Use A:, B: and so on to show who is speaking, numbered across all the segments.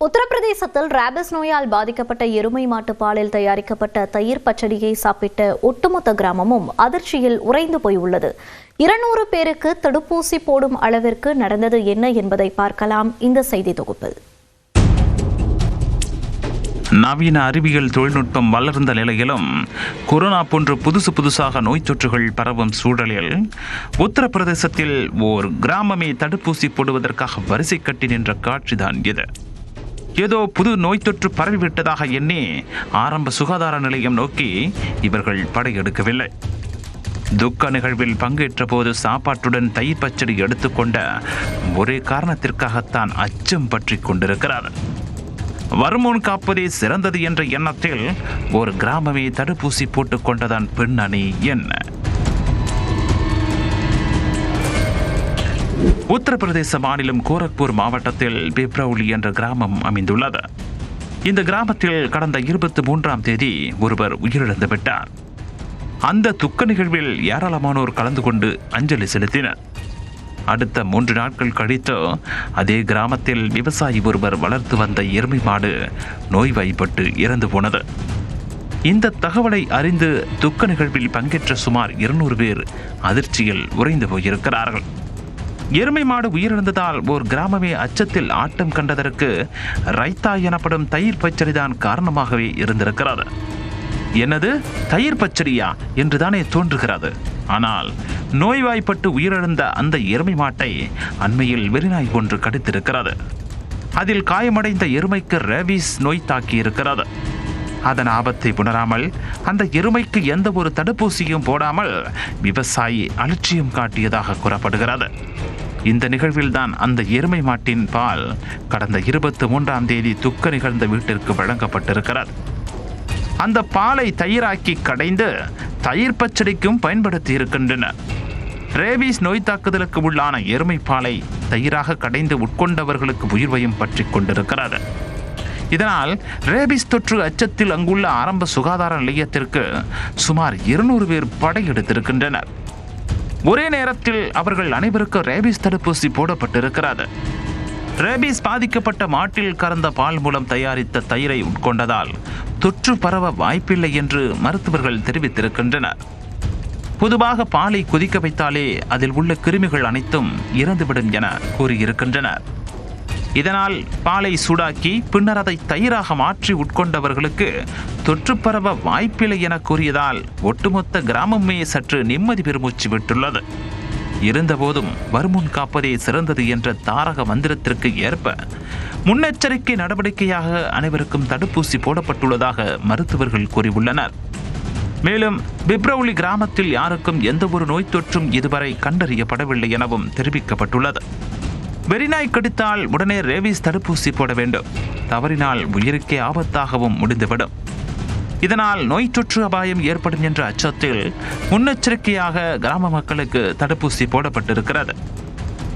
A: உத்தரப்பிரதேசத்தில் ராபிஸ் நோயால் பாதிக்கப்பட்ட எருமை மாட்டு பாலில் தயாரிக்கப்பட்ட தயிர் பச்சடியை சாப்பிட்ட ஒட்டுமொத்த கிராமமும் அதிர்ச்சியில் உறைந்து போயுள்ளது. 200 பேருக்கு தடுப்பூசி போடும் அளவிற்கு நடந்தது என்ன என்பதை பார்க்கலாம் இந்த செய்தி தொகுப்பில்.
B: நவீன அறிவியல் தொழில்நுட்பம் வளர்ந்த நிலையிலும் கொரோனா போன்ற புதுசாக நோய் தொற்றுகள் பரவும் சூழலில் உத்தரப்பிரதேசத்தில் ஓர் கிராமமே தடுப்பூசி போடுவதற்காக வரிசை கட்டி நின்ற காட்சிதான் இது. ஏதோ புது நோய் தொற்று பரவிவிட்டதாக எண்ணி ஆரம்ப சுகாதார நிலையம் நோக்கி இவர்கள் படையெடுக்கவில்லை. துக்க நிகழ்வில் பங்கேற்ற போது சாப்பாட்டுடன் தயிர் பச்சடி எடுத்துக்கொண்ட ஒரே காரணத்திற்காகத்தான் அச்சம் பற்றி கொண்டிருக்கிறார். வருமுன் காப்பதே சிறந்தது என்ற எண்ணத்தில் ஒரு கிராமமே தடுப்பூசி போட்டுக் கொண்டதான் பின்னணி என்ன? உத்தரப்பிரதேச மாநிலம் கோரக்பூர் மாவட்டத்தில் பிப்ரௌலி என்ற கிராமம் அமைந்துள்ளது. இந்த கிராமத்தில் கடந்த 23ஆம் தேதி ஒருவர் உயிரிழந்து விட்டார். அந்த துக்க நிகழ்வில் ஏராளமானோர் கலந்து கொண்டு அஞ்சலி செலுத்தினர். அடுத்த 3 நாட்கள் கழித்து அதே கிராமத்தில் விவசாயி ஒருவர் வளர்த்து வந்த எருமை மாடு நோய்வாய்ப்பட்டு இறந்து போனது. இந்த தகவலை அறிந்து துக்க நிகழ்வில் பங்கேற்ற சுமார் 200 பேர் அதிர்ச்சியில் உறைந்து போயிருக்கிறார்கள். எருமை மாடு உயிரிழந்ததால் ஓர் கிராமமே அச்சத்தில் ஆட்டம் கண்டதற்கு ரைத்தா எனப்படும் தயிர் பச்சடிதான் காரணமாகவே இருந்திருக்கிறது. என்னது தயிர் பச்சடியா என்றுதானே தோன்றுகிறது. ஆனால் நோய்வாய்ப்பட்டு உயிரிழந்த அந்த எருமை மாட்டை அண்மையில் வெறிநாய் ஒன்று கடித்திருக்கிறது. அதில் காயமடைந்த எருமைக்கு ரேபீஸ் நோய் தாக்கியிருக்கிறது. அதன் ஆபத்தை உணராமல் அந்த எருமைக்கு எந்த ஒரு தடுப்பூசியும் போடாமல் விவசாயி அலட்சியம் காட்டியதாக கூறப்படுகிறது. இந்த நிகழ்வில்தான் அந்த எருமை மாட்டின் பால் கடந்த 23ஆம் தேதி துக்க நிகழ்ந்த வீட்டிற்கு வழங்கப்பட்டிருக்கிறது. அந்த பாலை தயிராக்கி கடைந்து தயிர் பச்சடிக்கும் பயன்படுத்தி இருக்கின்றனர். ரேபீஸ் நோய் தாக்குதலுக்கு உள்ளான எருமை பாலை தயிராக கடைந்து உட்கொண்டவர்களுக்கு உயிர்வயம் பற்றி கொண்டிருக்கிறது. இதனால் ரேபீஸ் தொற்று அச்சத்தில் அங்குள்ள ஆரம்ப சுகாதார நிலையத்திற்கு சுமார் 200 பேர் படையெடுத்திருக்கின்றனர். ஒரே நேரத்தில் அவர்கள் அனைவருக்கும் ரேபீஸ் தடுப்பூசி போடப்பட்டிருக்கிறது. ரேபீஸ் பாதிக்கப்பட்ட மாட்டில் கறந்த பால் மூலம் தயாரித்த தயிரை உட்கொண்டதால் தொற்று பரவ வாய்ப்பில்லை என்று மருத்துவர்கள் தெரிவித்திருக்கின்றனர். பொதுவாக பாலை கொதிக்க வைத்தாலே அதில் உள்ள கிருமிகள் அனைத்தும் இறந்துவிடும் என கூறியிருக்கின்றனர். இதனால் பாலை சூடாக்கி பின்னர் அதை தயிராக மாற்றி உட்கொண்டவர்களுக்கு தொற்று பரவ வாய்ப்பில்லை என கூறியதால் ஒட்டுமொத்த கிராமமே சற்று நிம்மதி பெருமூச்சு விட்டுள்ளது. இருந்தபோதும் வருமுன் காப்பதே சிறந்தது என்ற தாரக மந்திரத்திற்கு ஏற்ப முன்னெச்சரிக்கை நடவடிக்கையாக அனைவருக்கும் தடுப்பூசி போடப்பட்டுள்ளதாக மருத்துவர்கள் கூறியுள்ளனர். மேலும் பிப்ரௌலி கிராமத்தில் யாருக்கும் எந்த ஒரு நோய் தொற்றும் இதுவரை கண்டறியப்படவில்லை எனவும் தெரிவிக்கப்பட்டுள்ளது. வெறிநாய் கடித்தால் உடனே ரேபீஸ் தடுப்பூசி போட வேண்டும். தவறினால் உயிருக்கே ஆபத்தாகவும் முடிந்துவிடும். இதனால் நோய் தொற்று அபாயம் ஏற்படும் என்ற அச்சத்தில் முன்னெச்சரிக்கையாக கிராம மக்களுக்கு தடுப்பூசி போடப்பட்டிருக்கிறது.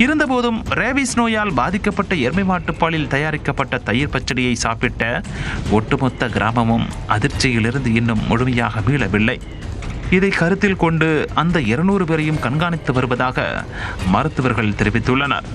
B: இருந்தபோதும் ரேபீஸ் நோயால் பாதிக்கப்பட்ட எருமை மாட்டுப்பாலில் தயாரிக்கப்பட்ட தயிர் பச்சடியை சாப்பிட்ட ஒட்டுமொத்த கிராமமும் அதிர்ச்சியிலிருந்து இன்னும் முழுமையாக மீளவில்லை. இதை கருத்தில் கொண்டு அந்த 200 பேரையும் கண்காணித்து வருவதாக மருத்துவர்கள் தெரிவித்துள்ளனர்.